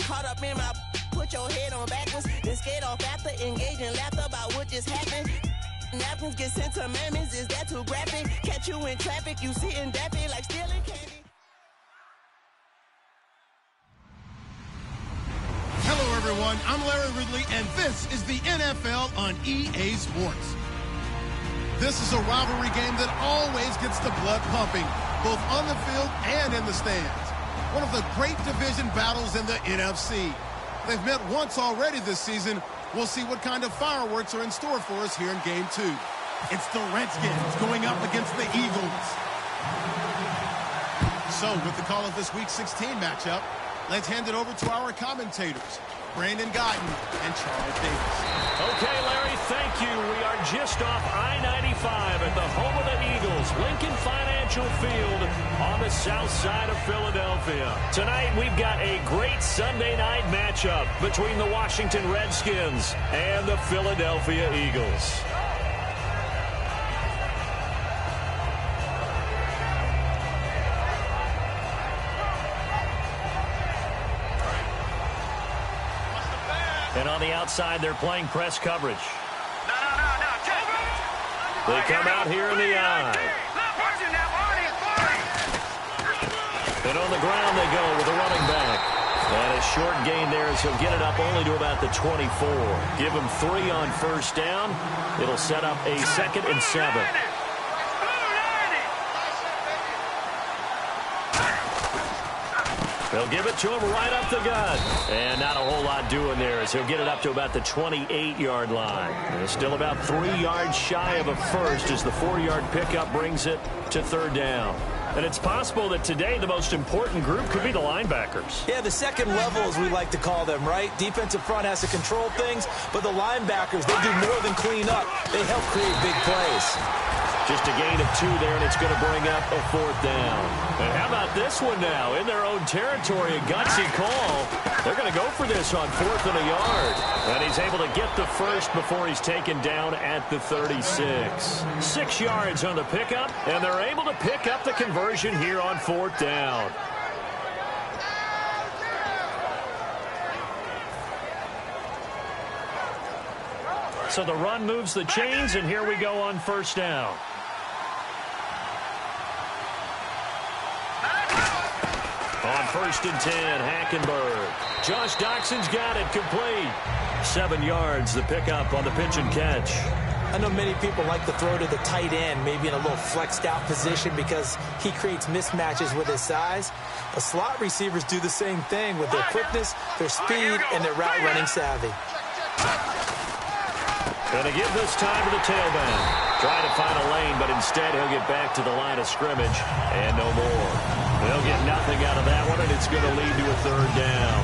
caught up in my put your head on backwards, then skate off after engaging laughter about what just happened. Napkins get sent to mammies, is that too graphic? Catch you in traffic, you sitting daffy like stealing candy. Hello, everyone. I'm Larry Ridley, and this is the NFL on EA Sports. This is a rivalry game that always gets the blood pumping, both on the field and in the stands. One of the great division battles in the NFC. They've met once already this season. We'll see what kind of fireworks are in store for us here in Game 2. It's the Redskins going up against the Eagles. So, with the call of this Week 16 matchup, let's hand it over to our commentators, Brandon Guyton and Charles Davis. Okay, Larry, thank you. We are just off I-95 at the home of the Eagles, Lincoln Financial Field on the south side of Philadelphia. Tonight, we've got a great Sunday night matchup between the Washington Redskins and the Philadelphia Eagles. And on the outside, they're playing press coverage. They come out here in the eye. And on the ground they go with a running back. And a short gain there as he'll get it up only to about the 24. Give him 3 on first down. It'll set up a 2nd and 7. They'll give it to him right up the gut. And not a whole lot doing there as he'll get it up to about the 28-yard line. And still about 3 yards shy of a first as the 4-yard pickup brings it to 3rd down. And it's possible that today the most important group could be the linebackers. Yeah, the second level, as we like to call them, right? Defensive front has to control things, but the linebackers, they do more than clean up. They help create big plays. Just a gain of 2 there, and it's going to bring up a 4th down. And how about this one now? In their own territory, a gutsy call. They're going to go for this on 4th and a yard. And he's able to get the first before he's taken down at the 36. 6 yards on the pickup, and they're able to pick up the conversion here on 4th down. So the run moves the chains, and here we go on 1st down. On 1st and 10, Hackenberg. Josh Doxson's got it complete. 7 yards, the pickup on the pitch and catch. I know many people like to throw to the tight end, maybe in a little flexed out position because he creates mismatches with his size. But slot receivers do the same thing with their quickness, their speed, and their route running savvy. Going to give this time to the tailback. Trying to find a lane, but instead he'll get back to the line of scrimmage and no more. They'll get nothing out of that one, and it's going to lead to a 3rd down.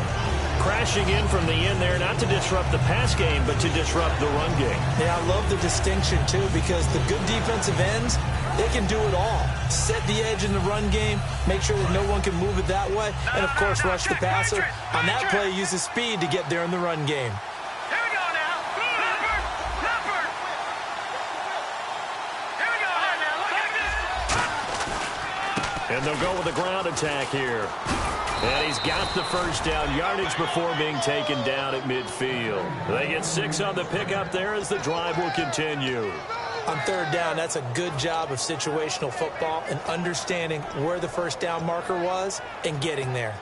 Crashing in from the end there, not to disrupt the pass game, but to disrupt the run game. Yeah, I love the distinction, too, because the good defensive ends, they can do it all. Set the edge in the run game, make sure that no one can move it that way, and, of course, rush the passer. On that play, use his speed to get there in the run game. And they'll go with a ground attack here. And he's got the first down yardage before being taken down at midfield. They get 6 on the pickup there as the drive will continue. On 3rd down, that's a good job of situational football and understanding where the first down marker was and getting there.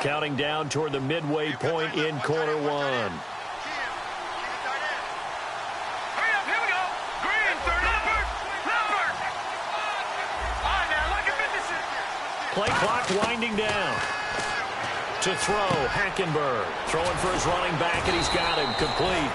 Counting down toward the midway point in quarter 1. Play clock winding down. To throw, Hackenberg. Throwing for his running back, and he's got him complete.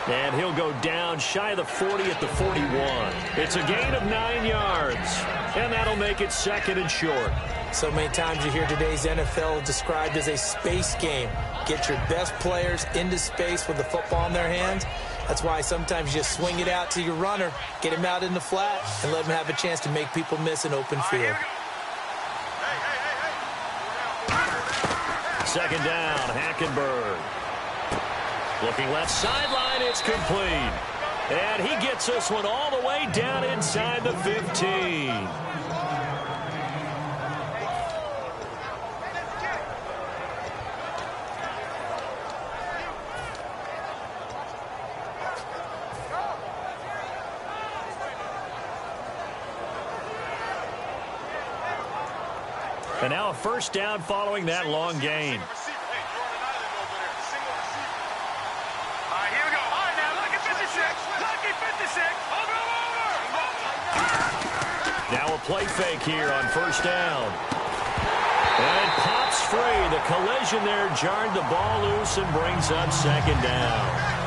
And he'll go down shy of the 40 at the 41. It's a gain of 9 yards. And that'll make it 2nd and short. So many times you hear today's NFL described as a space game. Get your best players into space with the football in their hands. That's why sometimes you just swing it out to your runner, get him out in the flat, and let him have a chance to make people miss an open field. 2nd down, Hackenberg. Looking left sideline, it's complete. And he gets this one all the way down inside the 15. And now a first down following that long gain. Now a play fake here on first down. And it pops free. The collision there jarred the ball loose and brings up second down.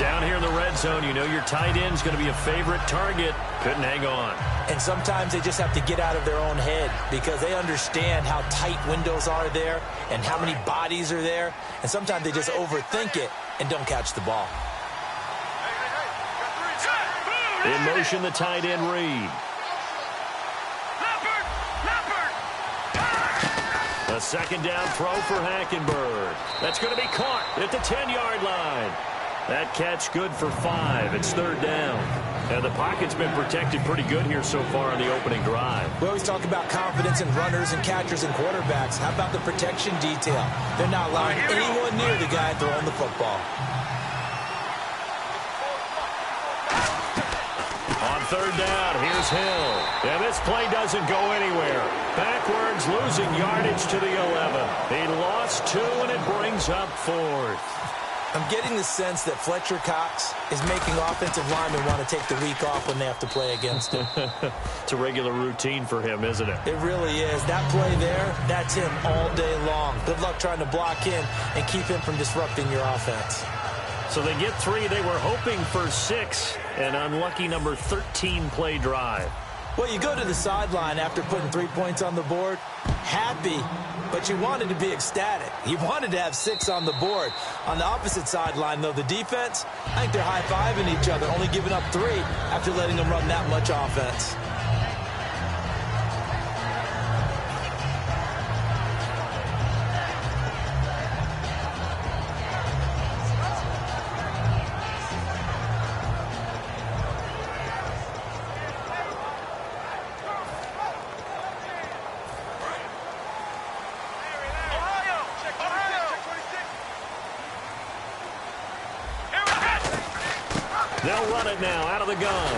Down here in the red zone, you know your tight end's going to be a favorite target. Couldn't hang on. And sometimes they just have to get out of their own head because they understand how tight windows are there and how many bodies are there. And sometimes they just overthink it and don't catch the ball. In motion, the tight end Reed. A second down throw for Hackenberg. That's going to be caught at the 10-yard line. That catch good for 5. It's third down. And the pocket's been protected pretty good here so far on the opening drive. We always talk about confidence in runners and catchers and quarterbacks. How about the protection detail? They're not allowing anyone near the guy throwing the football. On third down, here's Hill. And this play doesn't go anywhere. Backwards, losing yardage to the 11. He lost 2, and it brings up 4th. I'm getting the sense that Fletcher Cox is making offensive linemen want to take the week off when they have to play against him. It's a regular routine for him, isn't it? It really is. That play there, that's him all day long. Good luck trying to block him and keep him from disrupting your offense. So they get 3. They were hoping for 6. An unlucky number 13 play drive. Well, you go to the sideline after putting 3 points on the board, happy, but you wanted to be ecstatic. You wanted to have 6 on the board. On the opposite sideline, though, the defense, I think they're high-fiving each other, only giving up 3 after letting them run that much offense. They'll run it now out of the gun.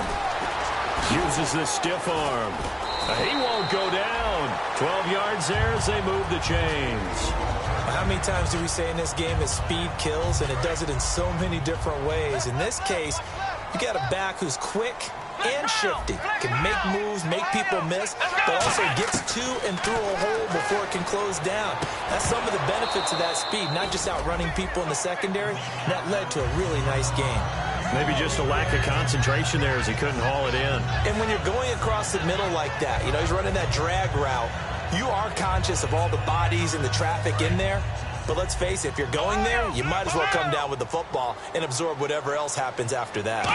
Uses the stiff arm. He won't go down. 12 yards there as they move the chains. How many times do we say in this game that speed kills, and it does it in so many different ways? In this case, you got a back who's quick and shifty, can make moves, make people miss, but also gets to and through a hole before it can close down. That's some of the benefits of that speed, not just outrunning people in the secondary. And that led to a really nice game. Maybe just a lack of concentration there as he couldn't haul it in. And when you're going across the middle like that, you know, he's running that drag route, you are conscious of all the bodies and the traffic in there. But let's face it, if you're going there, you might as well come down with the football and absorb whatever else happens after that.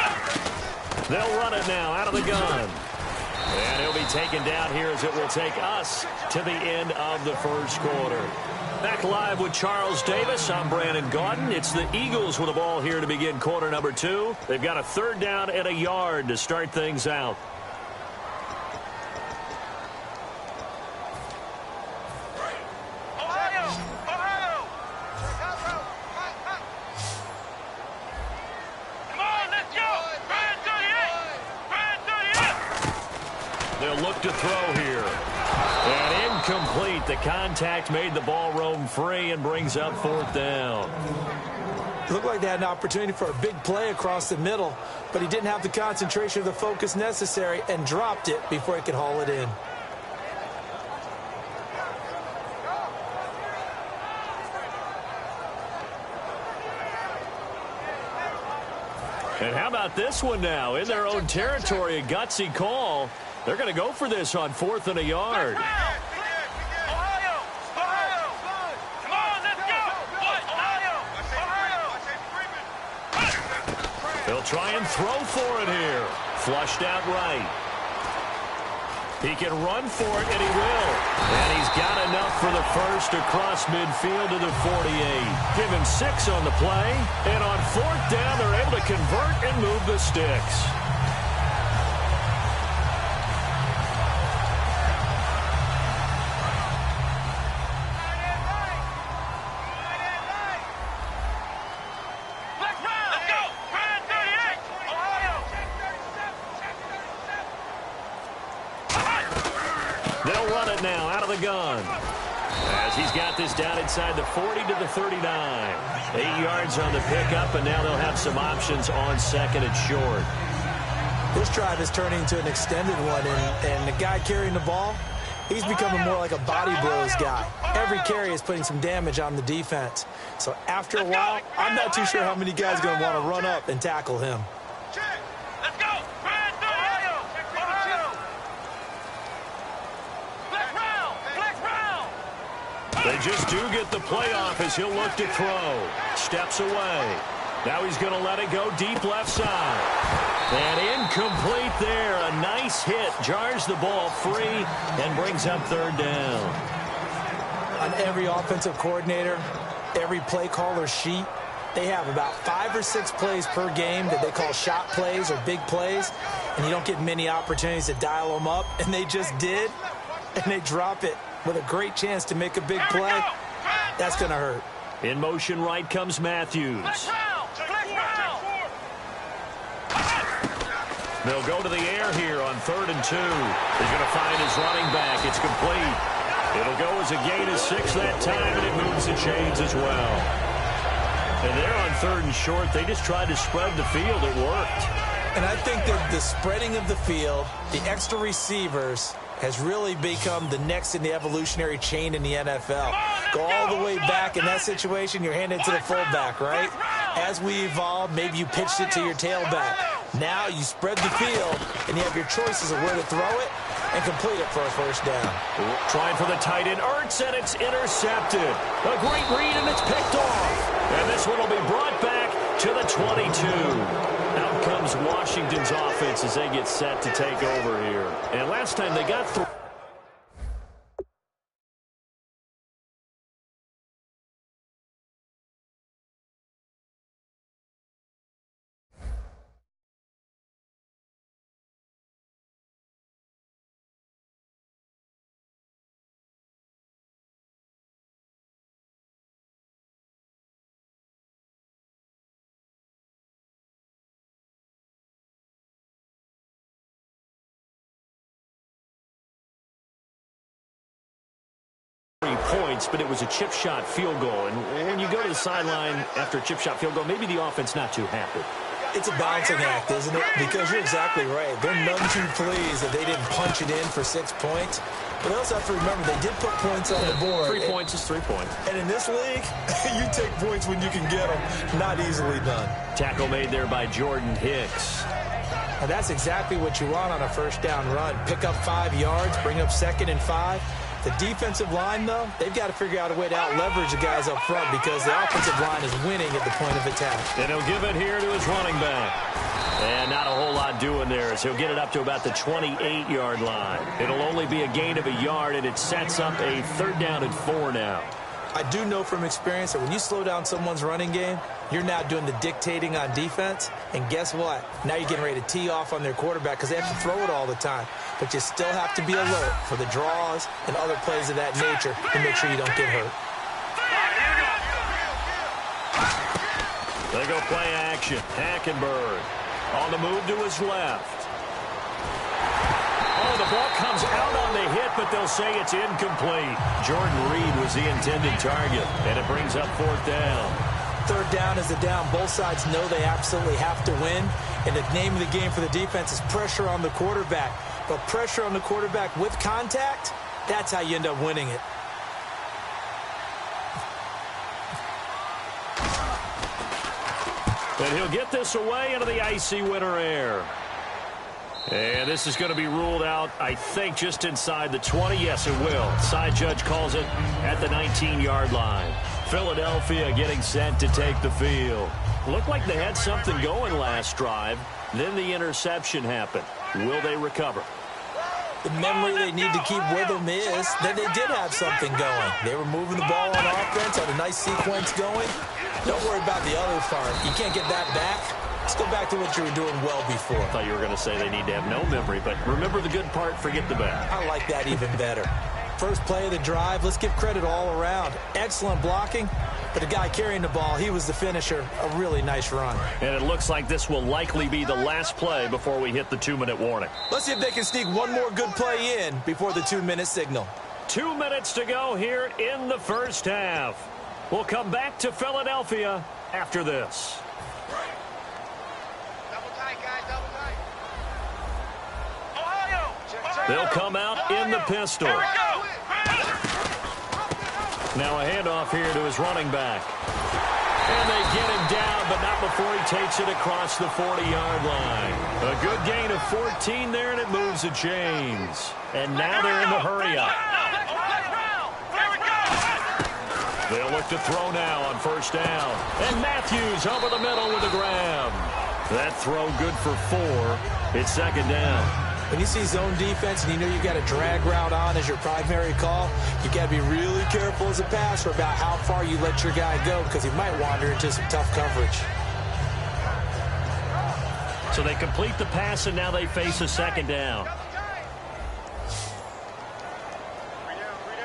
They'll run it now out of the gun. And he'll be taken down here as it will take us to the end of the first quarter. Back live with Charles Davis. I'm Brandon Gaudin. It's the Eagles with the ball here to begin quarter number 2. They've got a third down and a yard to start things out. They'll look to throw here. And incomplete. The contact made the ball roam free and brings up fourth down. It looked like they had an opportunity for a big play across the middle, but he didn't have the concentration or the focus necessary and dropped it before he could haul it in. And how about this one now? In their own territory, a gutsy call. They're going to go for this on 4th and a yard. They'll try and throw for it here. Flushed out right. He can run for it, and he will. And he's got enough for the first across midfield to the 48. Give him 6 on the play. And on 4th down, they're able to convert and move the sticks. They'll run it now out of the gun. As he's got this down inside the 40 to the 39. 8 yards on the pickup, and now they'll have some options on 2nd and short. This drive is turning into an extended one, and the guy carrying the ball, he's becoming more like a body blows guy. Every carry is putting some damage on the defense. So after a while, I'm not too sure how many guys are going to want to run up and tackle him. Let's go! They just do get the play off as he'll look to throw. Steps away. Now he's going to let it go deep left side. And incomplete there. A nice hit. Jars the ball free and brings up 3rd down. On every offensive coordinator, every play caller sheet, they have about 5 or 6 plays per game that they call shot plays or big plays, and you don't get many opportunities to dial them up, and they just did, and they drop it with a great chance to make a big play. That's going to hurt. In motion right comes Matthews. They'll go to the air here on 3rd and 2. He's going to find his running back. It's complete. It'll go as a gain of 6 that time, and it moves the chains as well. And they're on 3rd and short. They just tried to spread the field. It worked. And I think that the spreading of the field, the extra receivers, has really become the next in the evolutionary chain in the NFL. Go all the way back in that situation, you're handed to the fullback, right? As we evolve, maybe you pitched it to your tailback. Now you spread the field, and you have your choices of where to throw it and complete it for a 1st down. Trying for the tight end, Ertz, and it's intercepted. A great read, and it's picked off. And this one will be brought back to the 22. Out comes Washington's offense as they get set to take over here. And last time they got through. Points, but it was a chip shot field goal. And when you go to the sideline after a chip shot field goal, maybe the offense not too happy. It's a balancing act, isn't it? Because you're exactly right. They're none too pleased that they didn't punch it in for 6 points. But they also have to remember they did put points on the board. 3 points is 3 points. And in this league, you take points when you can get them. Not easily done. Tackle made there by Jordan Hicks. And that's exactly what you want on a 1st down run. Pick up 5 yards, bring up 2nd and 5. The defensive line, though, they've got to figure out a way to out-leverage the guys up front because the offensive line is winning at the point of attack. And he'll give it here to his running back. And not a whole lot doing there as he'll get it up to about the 28-yard line. It'll only be a gain of a yard, and it sets up a 3rd down and 4 now. I do know from experience that when you slow down someone's running game, you're now doing the dictating on defense. And guess what? Now you're getting ready to tee off on their quarterback because they have to throw it all the time. But you still have to be alert for the draws and other plays of that nature to make sure you don't get hurt. They go play action. Hackenberg on the move to his left. Oh, the ball comes out on the hit, but they'll say it's incomplete. Jordan Reed was the intended target, and it brings up 4th down. 3rd down is the down. Both sides know they absolutely have to win, and the name of the game for the defense is pressure on the quarterback. But pressure on the quarterback with contact, that's how you end up winning it. And he'll get this away into the icy winter air. And this is going to be ruled out, I think, just inside the 20. Yes, it will. Side judge calls it at the 19-yard line. Philadelphia getting set to take the field. Looked like they had something going last drive. Then the interception happened. Will they recover? The memory they need to keep with them is that they did have something going. They were moving the ball on offense, had a nice sequence going. Don't worry about the other part. You can't get that back. Let's go back to what you were doing well before. I thought you were going to say they need to have no memory, but remember the good part, forget the bad. I like that even better. First play of the drive, let's give credit all around. Excellent blocking, but the guy carrying the ball, he was the finisher. A really nice run. And it looks like this will likely be the last play before we hit the 2-minute warning. Let's see if they can sneak one more good play in before the 2-minute signal. 2 minutes to go here in the first half. We'll come back to Philadelphia after this. Double tight, guys, double tight. Ohio! They'll come out in the pistol. Here we go! Now a handoff here to his running back. And they get him down, but not before he takes it across the 40-yard line. A good gain of 14 there, and it moves the chains. And now they're in the hurry-up. They'll look to throw now on first down. And Matthews over the middle with a grab. That throw good for 4. It's second down. When you see zone defense and you know you got a drag route on as your primary call, you got to be really careful as a passer about how far you let your guy go because he might wander into some tough coverage. So they complete the pass, and now they face a second down.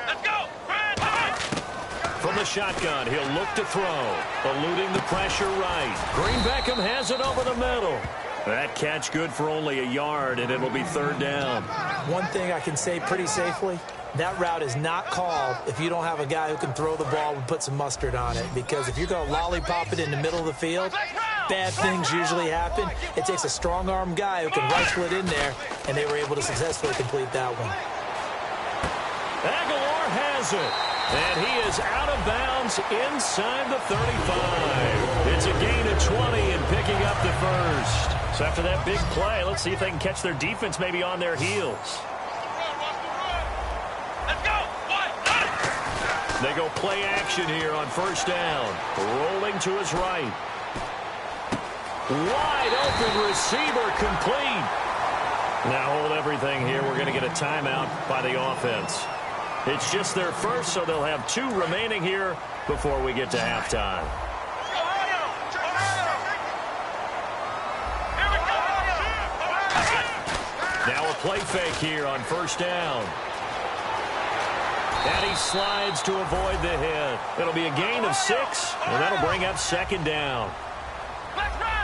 Let's go! From the shotgun, he'll look to throw, eluding the pressure right. Green Beckham has it over the middle. That catch good for only a yard, and it'll be third down. One thing I can say pretty safely, that route is not called if you don't have a guy who can throw the ball and put some mustard on it. Because if you're going to lollipop it in the middle of the field, bad things usually happen. It takes a strong-arm guy who can rifle it in there, and they were able to successfully complete that one. Aguilar has it. And he is out of bounds inside the 35. It's a gain of 20 and picking up the first. So after that big play, let's see if they can catch their defense maybe on their heels. Let's go! They go play action here on first down. Rolling to his right. Wide open receiver complete. Now hold everything here. We're going to get a timeout by the offense. It's just their first, so they'll have 2 remaining here before we get to halftime. Now a play fake here on first down. And he slides to avoid the hit. It'll be a gain of 6, and that'll bring up second down.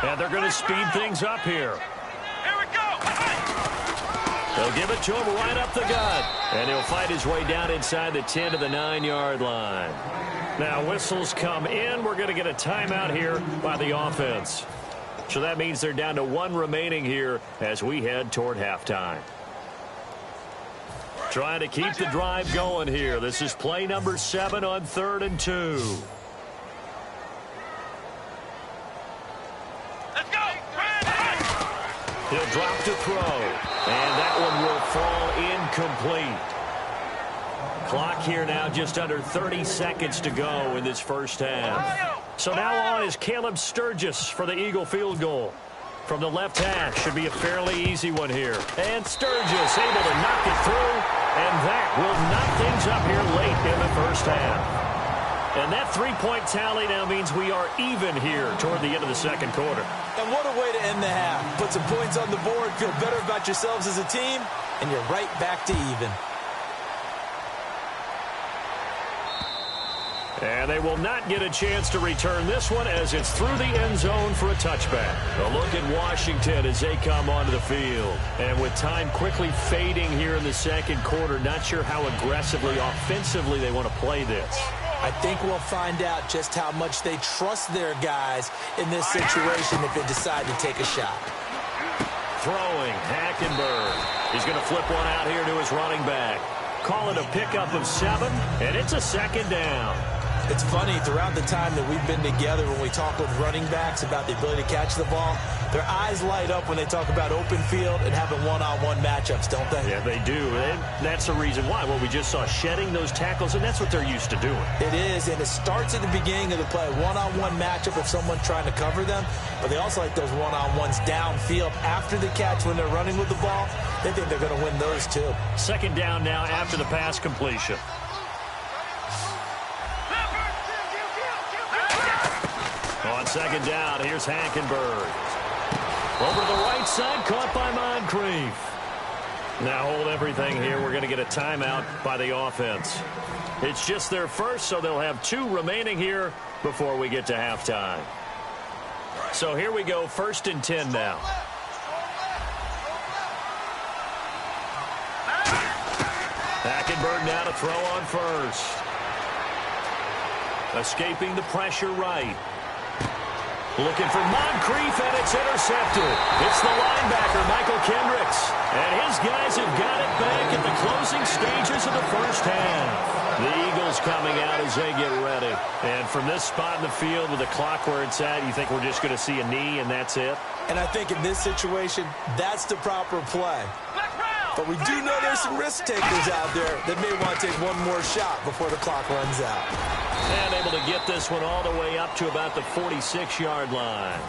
And they're going to speed things up here. Here we go! They'll give it to him right up the gut. And he'll fight his way down inside the 10 to the 9-yard line. Now whistles come in. We're going to get a timeout here by the offense. So that means they're down to 1 remaining here as we head toward halftime. Trying to keep the drive going here. This is play number 7 on 3rd and 2. Let's go! He'll drop to throw. And that one will fall incomplete. Clock here now just under 30 seconds to go in this first half. So now on is Caleb Sturgis for the Eagle field goal. From the left hash, should be a fairly easy one here. And Sturgis able to knock it through. And that will knock things up here late in the first half. And that 3-point tally now means we are even here toward the end of the second quarter. And what a way to end the half. Put some points on the board, feel better about yourselves as a team, and you're right back to even. And they will not get a chance to return this one as it's through the end zone for a touchback. A look at Washington as they come onto the field. And with time quickly fading here in the second quarter, not sure how aggressively, offensively they want to play this. I think we'll find out just how much they trust their guys in this situation if they decide to take a shot. Throwing, Hackenberg. He's going to flip one out here to his running back. Call it a pickup of 7, and it's a second down. It's funny, throughout the time that we've been together, when we talk with running backs about the ability to catch the ball, their eyes light up when they talk about open field and having one-on-one matchups, don't they? Yeah, they do. And that's the reason why. Well, we just saw shedding those tackles, and that's what they're used to doing. It is, and it starts at the beginning of the play. One-on-one matchup if someone's trying to cover them, but they also like those one-on-ones downfield after the catch when they're running with the ball. They think they're going to win those, too. Second down now after the pass completion. On second down, here's Hackenberg. Over to the right side, caught by Moncrief. Now hold everything here. We're going to get a timeout by the offense. It's just their first, so they'll have 2 remaining here before we get to halftime. So here we go, 1st and 10 now. Hackenberg now to throw on first. Escaping the pressure right. Looking for Moncrief, and it's intercepted. It's the linebacker, Michael Kendricks. And his guys have got it back at the closing stages of the first half. The Eagles coming out as they get ready. And from this spot in the field with the clock where it's at, you think we're just going to see a knee and that's it? And I think in this situation, that's the proper play. But we do know there's some risk takers out there that may want to take one more shot before the clock runs out. And able to get this one all the way up to about the 46-yard line.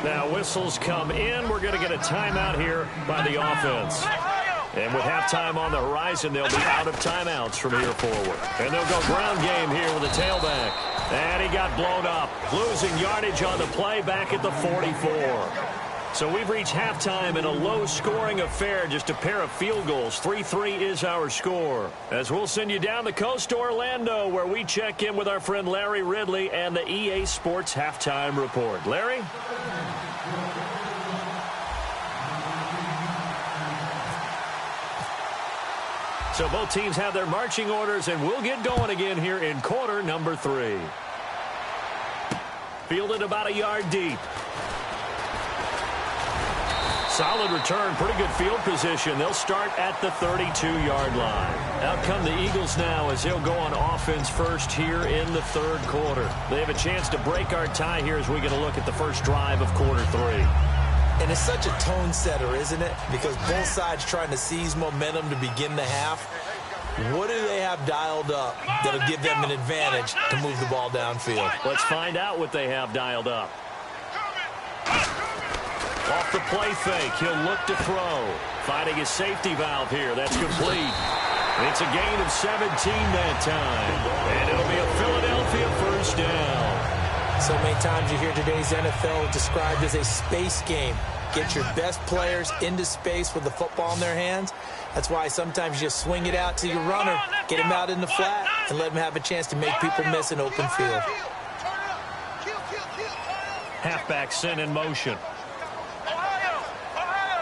Now whistles come in. We're going to get a timeout here by the offense. And with halftime on the horizon, they'll be out of timeouts from here forward. And they'll go ground game here with a tailback. And he got blown up, losing yardage on the play back at the 44. So we've reached halftime in a low-scoring affair, just a pair of field goals. 3-3 is our score. As we'll send you down the coast to Orlando, where we check in with our friend Larry Ridley and the EA Sports Halftime Report. Larry? So both teams have their marching orders, and we'll get going again here in quarter number 3. Fielded about a yard deep. Solid return, pretty good field position. They'll start at the 32-yard line. Out come the Eagles now as they'll go on offense first here in the 3rd quarter. They have a chance to break our tie here as we get a look at the first drive of quarter 3. And it's such a tone setter, isn't it? Because both sides trying to seize momentum to begin the half. What do they have dialed up that'll give them an advantage to move the ball downfield? Let's find out what they have dialed up. Off the play fake, he'll look to throw. Finding his safety valve here. That's complete. It's a gain of 17 that time. And it'll be a Philadelphia first down. So many times you hear today's NFL described as a space game. Get your best players into space with the football in their hands. That's why sometimes you just swing it out to your runner, get him out in the flat, and let him have a chance to make people miss an open field. Halfback sent in motion.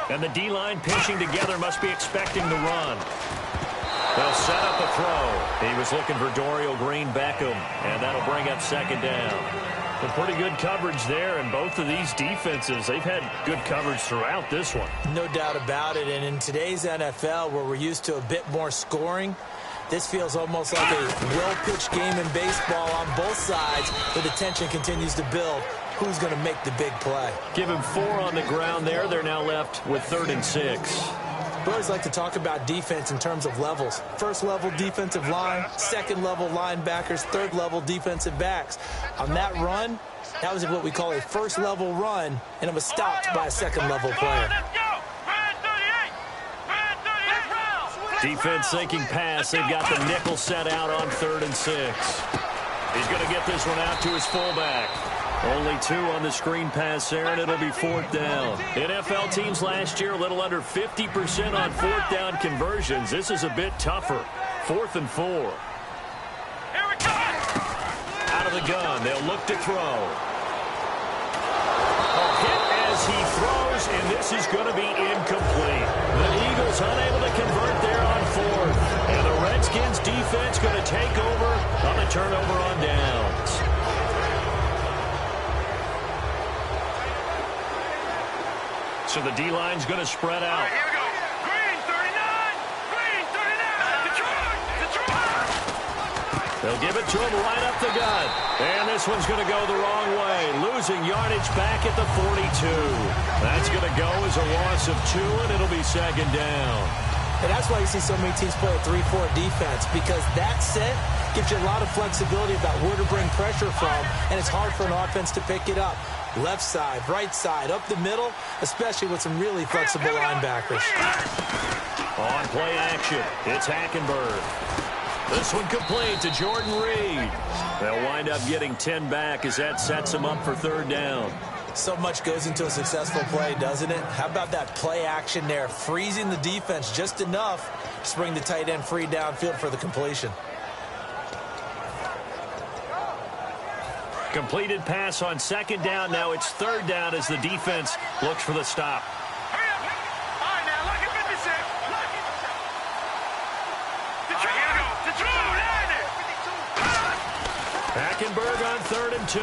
And the D-line pinching together must be expecting the run. They'll set up a throw. He was looking for Dorial Green-Beckham, and that'll bring up second down. But pretty good coverage there, and both of these defenses, they've had good coverage throughout this one. No doubt about it, and in today's NFL, where we're used to a bit more scoring, this feels almost like a well-pitched game in baseball on both sides, where the tension continues to build. Who's going to make the big play? Give him 4 on the ground there. They're now left with 3rd and 6. We always like to talk about defense in terms of levels. First level defensive line, second level linebackers, third level defensive backs. On that run, that was what we call a first level run, and it was stopped by a second level player. Defense sinking pass. They've got the nickel set out on 3rd and 6. He's going to get this one out to his fullback. Only 2 on the screen pass there, and it'll be 4th down. NFL teams last year a little under 50% on 4th down conversions. This is a bit tougher. 4th and 4. Out of the gun, they'll look to throw. A hit as he throws, and this is going to be incomplete. The Eagles unable to convert there on 4th. And the Redskins defense going to take over on the turnover on downs. So the D-line's going to spread out. Here we go. Green 39. Green 39. Detroit. Detroit. They'll give it to him right up the gut. And this one's going to go the wrong way. Losing yardage back at the 42. That's going to go as a loss of 2, and it'll be second down. And that's why you see so many teams play a 3-4 defense, because that set gives you a lot of flexibility about where to bring pressure from, and it's hard for an offense to pick it up. Left side, right side, up the middle, especially with some really flexible linebackers. On play action, it's Hackenberg. This one complete to Jordan Reed. They'll wind up getting 10 back as that sets them up for third down. So much goes into a successful play, doesn't it? How about that play action there, freezing the defense just enough to bring the tight end free downfield for the completion. Completed pass on second down. Now it's third down as the defense looks for the stop. Hurry up. All right, now, look at 56. Hackenberg on 3rd and 2.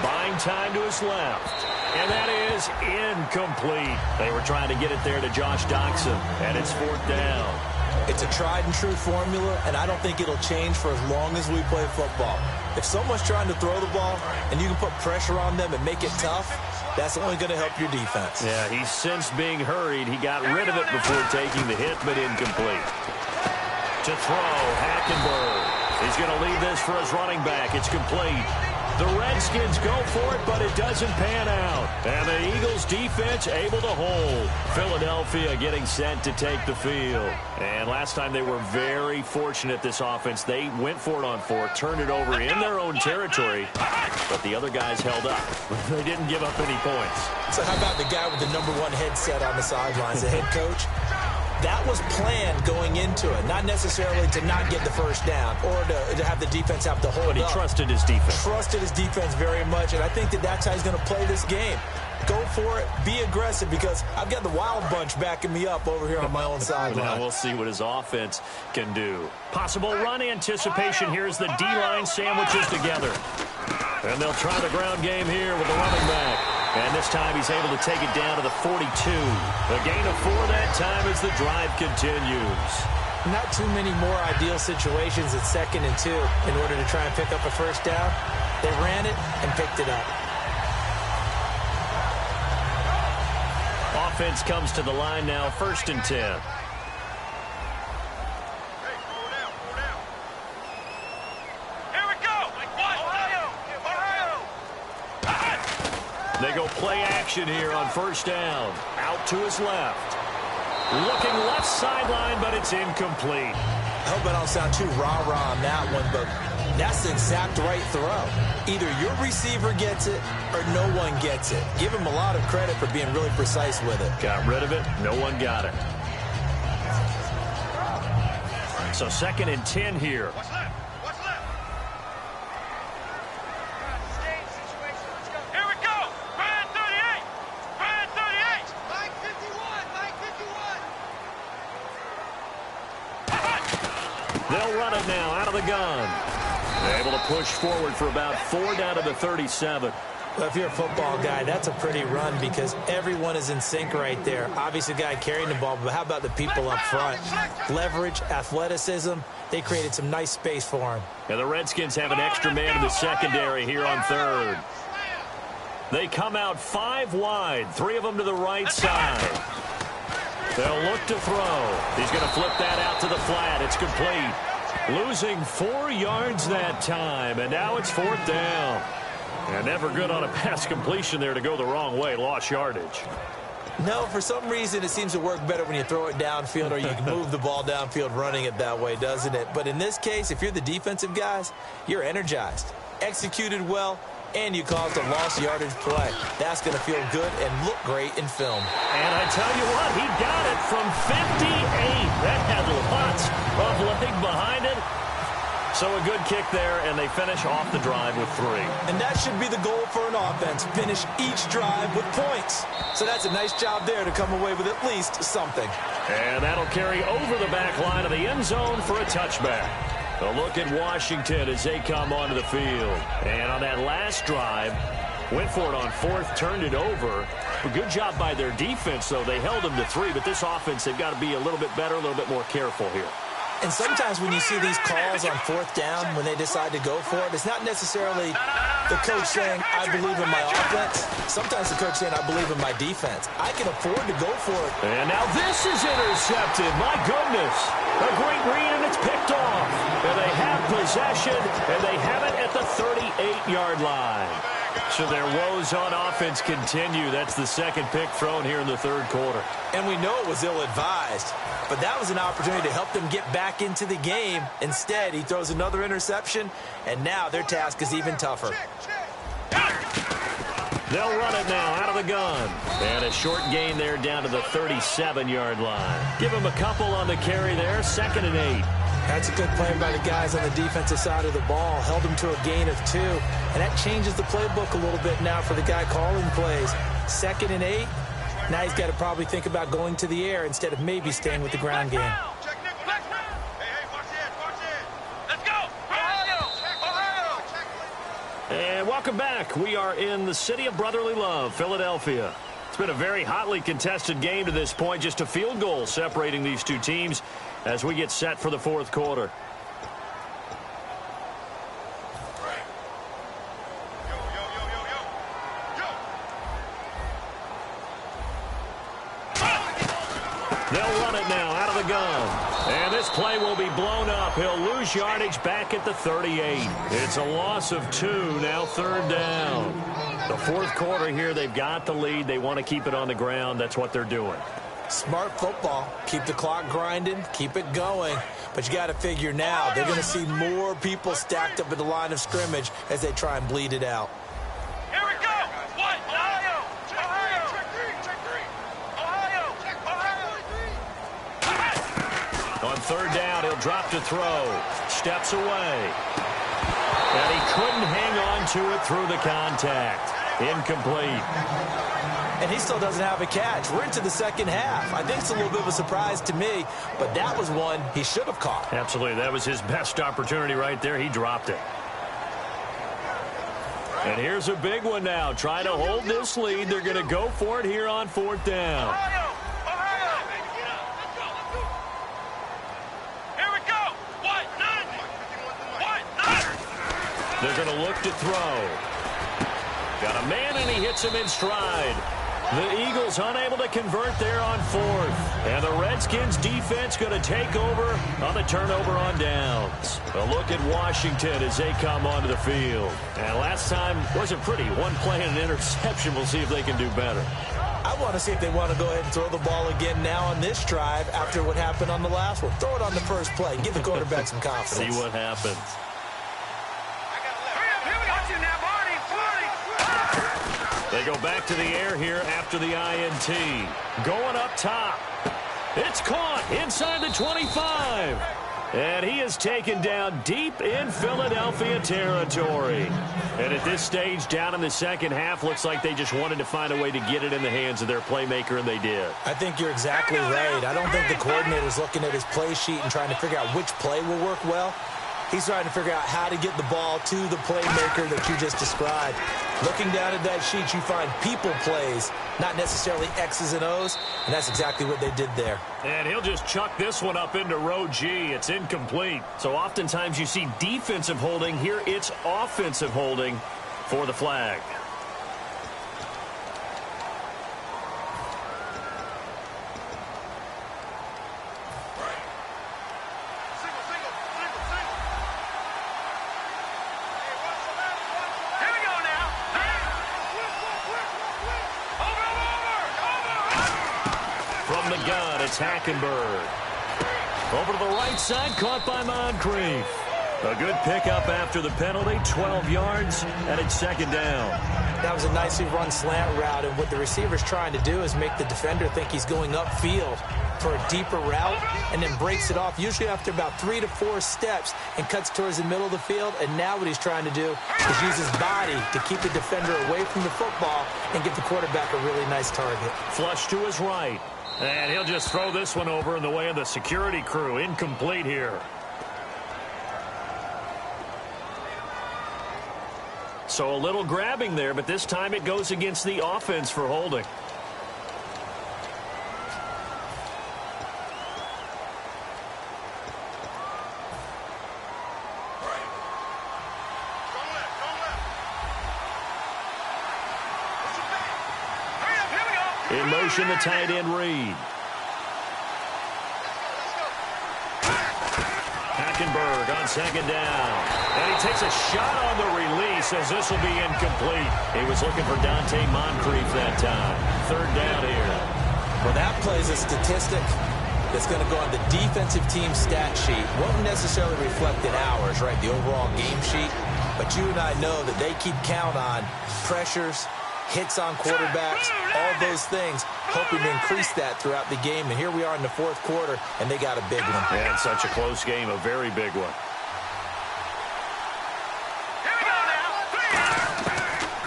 Buying time to his left. And that is incomplete. They were trying to get it there to Josh Doxson, and it's 4th down. It's a tried-and-true formula, and I don't think it'll change for as long as we play football. If someone's trying to throw the ball and you can put pressure on them and make it tough, that's only going to help your defense. Yeah, he's since being hurried. He got rid of it before taking the hit, but incomplete. To throw, Hackenberg. He's going to leave this for his running back. It's complete. The Redskins go for it, but it doesn't pan out. And the Eagles' defense able to hold. Philadelphia getting set to take the field. And last time they were very fortunate, this offense. They went for it on 4th, turned it over in their own territory, but the other guys held up. They didn't give up any points. So how about the guy with the #1 headset on the sidelines, the head coach? That was planned going into it, not necessarily to not get the first down or to have the defense have to hold up. But he trusted his defense. Trusted his defense very much, and I think that's how he's going to play this game. Go for it, be aggressive, because I've got the wild bunch backing me up over here on my own sideline. Now we'll see what his offense can do. Possible run anticipation. Here's the D-line sandwiches together. And they'll try the ground game here with the running back. And this time he's able to take it down to the 42. A gain of 4 that time as the drive continues. Not too many more ideal situations at 2nd and 2 in order to try and pick up a first down. They ran it and picked it up. Offense comes to the line now, 1st and 10. They go play action here on 1st down. Out to his left. Looking left sideline, but it's incomplete. I hope I don't sound too rah-rah on that one, but that's the exact right throw. Either your receiver gets it or no one gets it. Give him a lot of credit for being really precise with it. Got rid of it. No one got it. So 2nd and 10 here. They'll run it now out of the gun. They're able to push forward for about 4 down to the 37. Well, if you're a football guy, that's a pretty run because everyone is in sync right there. Obviously, the guy carrying the ball, but how about the people up front? Leverage, athleticism, they created some nice space for him. And the Redskins have an extra man in the secondary here on 3rd. They come out 5 wide, 3 of them to the right side. They'll look to throw. He's going to flip that out to the flat. It's complete. Losing 4 yards that time, and now it's 4th down. And never good on a pass completion there to go the wrong way. Lost yardage. No, for some reason it seems to work better when you throw it downfield or you can move the ball downfield running it that way, doesn't it? But in this case, if you're the defensive guys, you're energized, executed well, and you caused a lost yardage play. That's going to feel good and look great in film. And I tell you what, he got it from 58. That had lots of leg behind it. So a good kick there, and they finish off the drive with 3. And that should be the goal for an offense, finish each drive with points. So that's a nice job there to come away with at least something. And that'll carry over the back line of the end zone for a touchback. A look at Washington as they come onto the field. And on that last drive, went for it on 4th, turned it over. A good job by their defense, though. They held them to 3, but this offense, they've got to be a little bit better, a little bit more careful here. And sometimes when you see these calls on fourth down, when they decide to go for it, it's not necessarily the coach saying, I believe in my offense. Sometimes the coach saying, I believe in my defense. I can afford to go for it. And now this is intercepted. My goodness. A great read, and it's picked off. And they have possession, and they have it at the 38-yard line. So their woes on offense continue. That's the second pick thrown here in the third quarter. And we know it was ill-advised, but that was an opportunity to help them get back into the game. Instead, he throws another interception, and now their task is even tougher. They'll run it now out of the gun. And a short gain there down to the 37-yard line. Give him a couple on the carry there, 2nd and 8. That's a good play by the guys on the defensive side of the ball. Held them to a gain of 2. And that changes the playbook a little bit now for the guy calling plays. 2nd and 8. Now he's got to probably think about going to the air instead of maybe staying with the ground game. And welcome back. We are in the city of brotherly love, Philadelphia. It's been a very hotly contested game to this point. Just a field goal separating these two teams as we get set for the fourth quarter. They'll run it now out of the gun. And this play will be blown up. He'll lose yardage back at the 38. It's a loss of 2, now 3rd down. The fourth quarter here, they've got the lead. They want to keep it on the ground. That's what they're doing. Smart football. Keep the clock grinding. Keep it going. But you got to figure now they're going to see more people stacked up at the line of scrimmage as they try and bleed it out. Here we go. What? Ohio. Ohio. Check 3. Ohio. On 3rd down, he'll drop to throw. Steps away. And he couldn't hang on to it through the contact. Incomplete. And he still doesn't have a catch. We're into the second half. I think it's a little bit of a surprise to me, but that was one he should have caught. Absolutely. That was his best opportunity right there. He dropped it. And here's a big one now. Trying to hold this lead. They're going to go for it here on 4th down. Ohio. Ohio. Here we go. What? None. What? None. They're going to look to throw. Got a man, and he hits him in stride. The Eagles unable to convert there on 4th. And the Redskins defense going to take over on the turnover on downs. A look at Washington as they come onto the field. And last time wasn't pretty. One play and an interception. We'll see if they can do better. I want to see if they want to go ahead and throw the ball again now on this drive after what happened on the last one. Throw it on the first play. Give the quarterback some confidence. See what happens. They go back to the air here after the INT. Going up top. It's caught inside the 25. And he is taken down deep in Philadelphia territory. And at this stage, down in the second half, looks like they just wanted to find a way to get it in the hands of their playmaker, and they did. I think you're exactly right. I don't think the coordinator's looking at his play sheet and trying to figure out which play will work well. He's trying to figure out how to get the ball to the playmaker that you just described. Looking down at that sheet, you find people plays, not necessarily X's and O's, and that's exactly what they did there. And he'll just chuck this one up into row G. It's incomplete. So oftentimes you see defensive holding. Here it's offensive holding for the flag. It's Hackenberg. Over to the right side, caught by Moncrief. A good pickup after the penalty, 12 yards, and it's 2nd down. That was a nicely run slant route, and what the receiver's trying to do is make the defender think he's going upfield for a deeper route and then breaks it off, usually after about 3 to 4 steps, and cuts towards the middle of the field. And now what he's trying to do is use his body to keep the defender away from the football and give the quarterback a really nice target. Flush to his right. And he'll just throw this one over in the way of the security crew. Incomplete here. So a little grabbing there, but this time it goes against the offense for holding. In motion, the tight end read. Hackenberg on second down. And he takes a shot on the release as this will be incomplete. He was looking for Dante Moncrief that time. Third down here. Well, that plays a statistic that's going to go on the defensive team stat sheet. Won't necessarily reflect in ours, right, the overall game sheet. But you and I know that they keep count on pressures, hits on quarterbacks, all those things, hoping to increase that throughout the game. And here we are in the fourth quarter, and they got a big one. And such a close game, a very big one.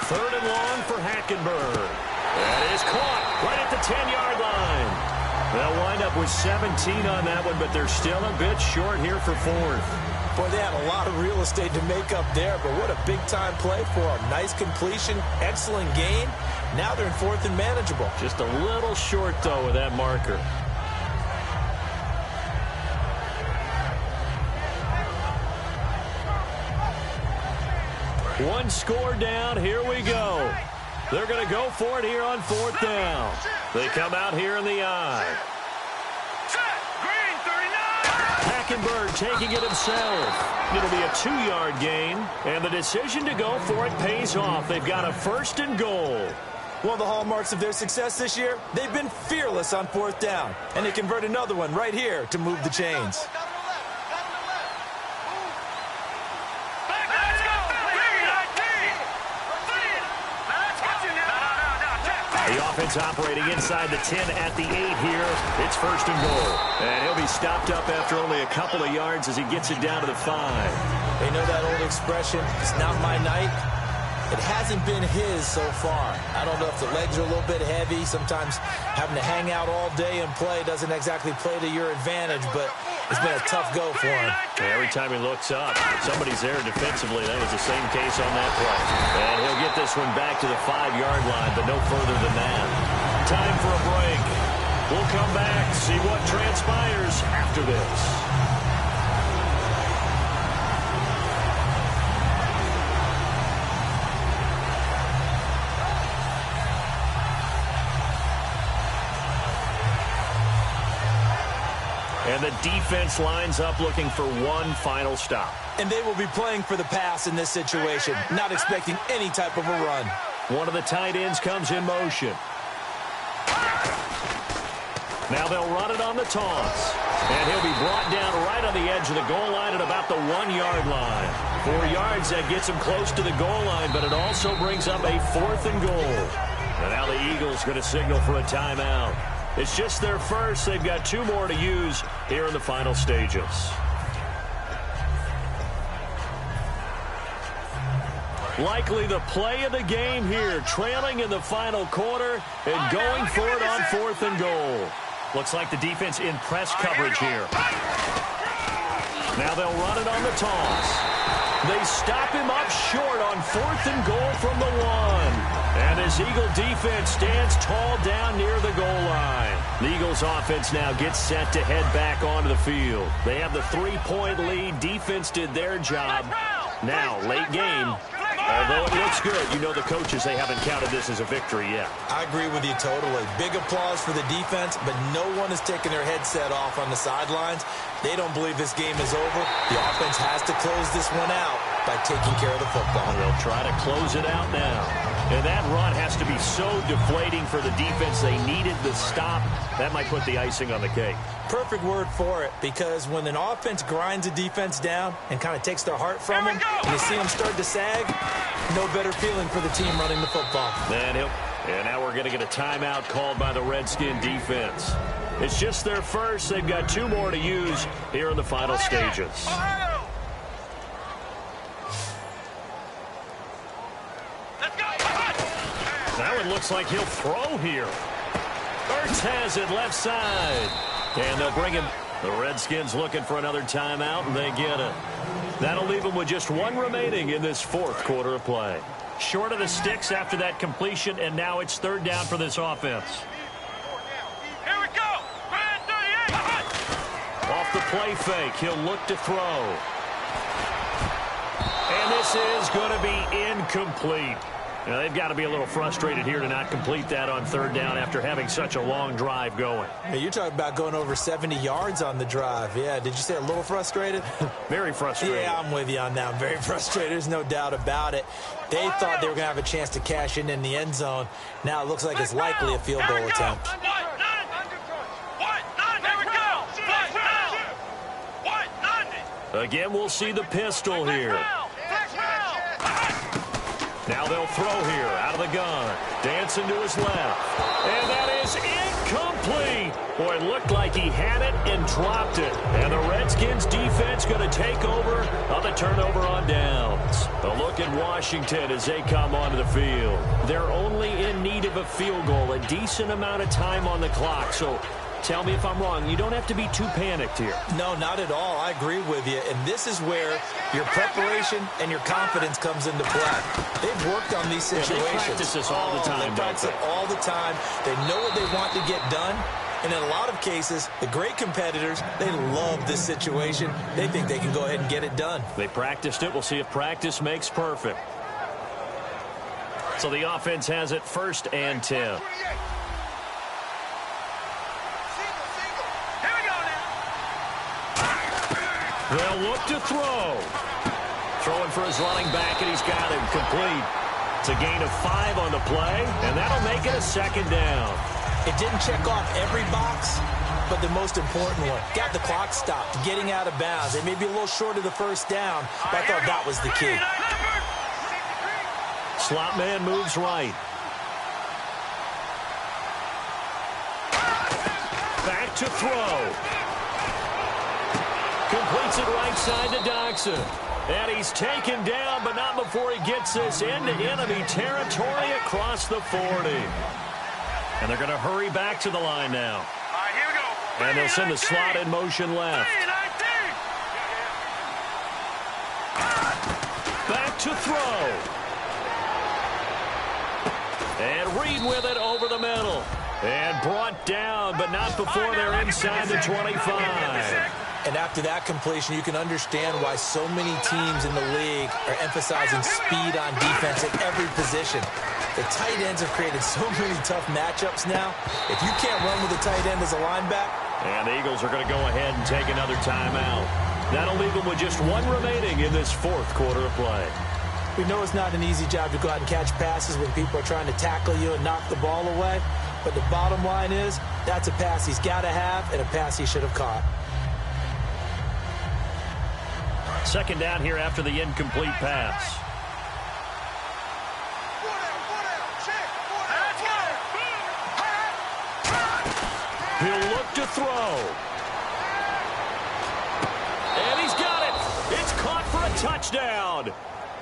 Third and long for Hackenberg. That is caught right at the 10-yard line. They'll wind up with 17 on that one, but they're still a bit short here for fourth. Boy, they had a lot of real estate to make up there, but what a big-time play for them. Nice completion, excellent gain. Now they're in fourth and manageable. Just a little short, though, with that marker. One score down. Here we go. They're going to go for it here on fourth down. They come out here in the eye. Hackenberg taking it himself. It'll be a 2-yard gain, and the decision to go for it pays off. They've got a first and goal. One of the hallmarks of their success this year, they've been fearless on fourth down, and they convert another one right here to move the chains. The offense operating inside the 10 at the 8 here. It's first and goal. And he'll be stopped up after only a couple of yards as he gets it down to the 5. They know that old expression, it's not my night. It hasn't been his so far. I don't know if the legs are a little bit heavy. Sometimes having to hang out all day and play doesn't exactly play to your advantage, but it's been a tough go for him. Every time he looks up, somebody's there defensively. That was the same case on that play. And he'll get this one back to the 5-yard line, but no further than that. Time for a break. We'll come back, see what transpires after this. And the defense lines up looking for one final stop. And they will be playing for the pass in this situation, not expecting any type of a run. One of the tight ends comes in motion. Now they'll run it on the toss. And he'll be brought down right on the edge of the goal line at about the 1-yard line. 4 yards, that gets him close to the goal line, but it also brings up a fourth and goal. And now the Eagles going to signal for a timeout. It's just their first. They've got 2 more to use here in the final stages. Likely the play of the game here, trailing in the final quarter and going for it on fourth and goal. Looks like the defense in press coverage here. Now they'll run it on the toss. They stop him up short on fourth and goal from the 1. And this Eagle defense stands tall down near the goal line. The Eagles offense now gets set to head back onto the field. They have the 3-point lead. Defense did their job. Now, late game. Although it looks good, you know the coaches, they haven't counted this as a victory yet. I agree with you totally. Big applause for the defense, but no one is taking their headset off on the sidelines. They don't believe this game is over. The offense has to close this one out by taking care of the football. They'll try to close it out now. And that run has to be so deflating for the defense. They needed the stop. That might put the icing on the cake. Perfect word for it, because when an offense grinds a defense down and kind of takes their heart from them, and you see them start to sag, no better feeling for the team running the football. And now we're going to get a timeout called by the Redskin defense. It's just their first. They've got 2 more to use here in the final stages. Now it looks like he'll throw here. Ertz has it left side. And they'll bring him. The Redskins looking for another timeout, and they get it. That'll leave them with just 1 remaining in this fourth quarter of play. Short of the sticks after that completion, and now it's third down for this offense. Here we go. Red 38. Off the play fake, he'll look to throw. And this is going to be incomplete. Now, they've got to be a little frustrated here to not complete that on third down after having such a long drive going. Hey, you're talking about going over 70 yards on the drive. Yeah, did you say a little frustrated? Very frustrated. Yeah, I'm with you on that. I'm very frustrated. There's no doubt about it. They thought they were going to have a chance to cash in the end zone. Now it looks like it's likely a field goal attempt. Again, we'll see the pistol here. Now they'll throw here out of the gun. Dancing to his left. And that is incomplete. Boy, it looked like he had it and dropped it. And the Redskins defense going to take over on the turnover on downs. A look at Washington as they come onto the field. They're only in need of a field goal, a decent amount of time on the clock. So tell me if I'm wrong. You don't have to be too panicked here. No, not at all. I agree with you. And this is where your preparation and your confidence comes into play. They've worked on these situations. Yeah, they practice this all the time. They practice it all the time. They know what they want to get done. And in a lot of cases, the great competitors, they love this situation. They think they can go ahead and get it done. They practiced it. We'll see if practice makes perfect. So the offense has it 1st and 10. They'll look to throw. Throwing for his running back, and he's got him complete. It's a gain of 5 on the play, and that'll make it a 2nd down. It didn't check off every box, but the most important one. Got the clock stopped, getting out of bounds. They may be a little short of the 1st down, but I thought that was the key. Slot man moves right. Back to throw. Completes it right side to Doxson. And he's taken down, but not before he gets this into enemy territory across the 40. And they're going to hurry back to the line now. All right, here we go. And they'll send the slot in motion left. Back to throw. And Reed with it over the middle. And brought down, but not before they're inside the 25. And after that completion, you can understand why so many teams in the league are emphasizing speed on defense at every position. The tight ends have created so many tough matchups now. If you can't run with a tight end as a linebacker. And the Eagles are going to go ahead and take another timeout. That'll leave them with just 1 remaining in this 4th quarter of play. We know it's not an easy job to go out and catch passes when people are trying to tackle you and knock the ball away. But the bottom line is, that's a pass he's got to have and a pass he should have caught. 2nd down here after the incomplete pass. He'll look to throw. And he's got it. It's caught for a touchdown.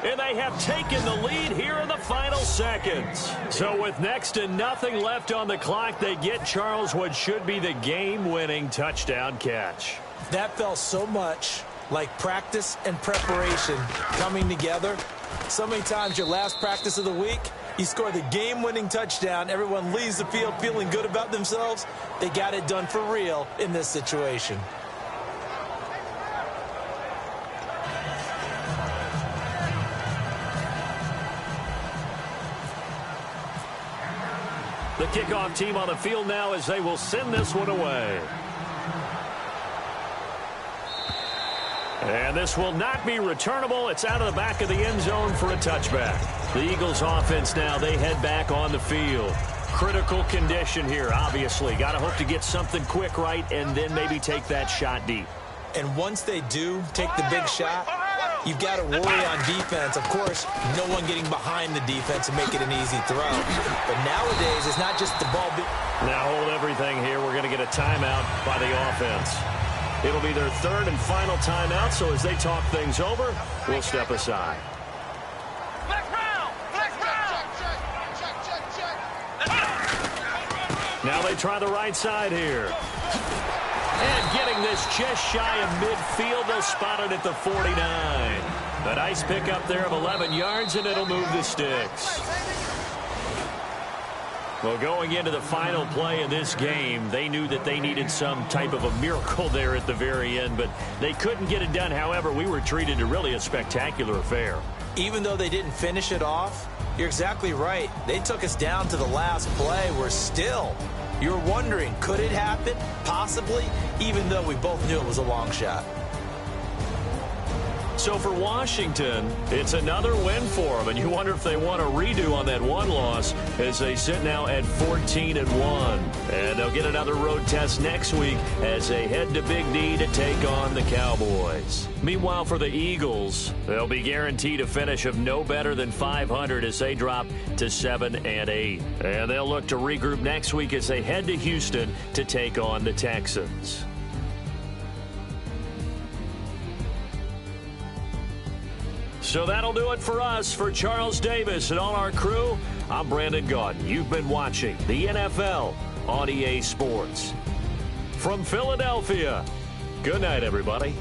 And they have taken the lead here in the final seconds. So with next to nothing left on the clock, they get Charles what should be the game-winning touchdown catch. That felt so much like practice and preparation coming together. So many times your last practice of the week, you score the game-winning touchdown. Everyone leaves the field feeling good about themselves. They got it done for real in this situation. The kickoff team on the field now as they will send this one away. And this will not be returnable. It's out of the back of the end zone for a touchback. The Eagles offense now, they head back on the field. Critical condition here, obviously. Got to hope to get something quick right and then maybe take that shot deep. And once they do take the big shot, you've got to worry on defense. Of course, no one getting behind the defense and make it an easy throw. But nowadays, it's not just the ball. Now hold everything here. We're going to get a timeout by the offense. It'll be their 3rd and final timeout, so as they talk things over, we'll step aside. Now they try the right side here. And getting this just shy of midfield, they'll spot it at the 49. A nice pickup there of 11 yards, and it'll move the sticks. Well, going into the final play of this game, they knew that they needed some type of a miracle there at the very end, but they couldn't get it done. However, we were treated to really a spectacular affair. Even though they didn't finish it off, you're exactly right. They took us down to the last play. We're still, you're wondering, could it happen? Possibly, even though we both knew it was a long shot. So for Washington, it's another win for them, and you wonder if they want a redo on that one loss as they sit now at 14-1. And they'll get another road test next week as they head to Big D to take on the Cowboys. Meanwhile, for the Eagles, they'll be guaranteed a finish of no better than 500 as they drop to 7-8. And they'll look to regroup next week as they head to Houston to take on the Texans. So that'll do it for us. For Charles Davis and all our crew, I'm Brandon Gaudin. You've been watching the NFL on EA Sports. From Philadelphia, good night, everybody.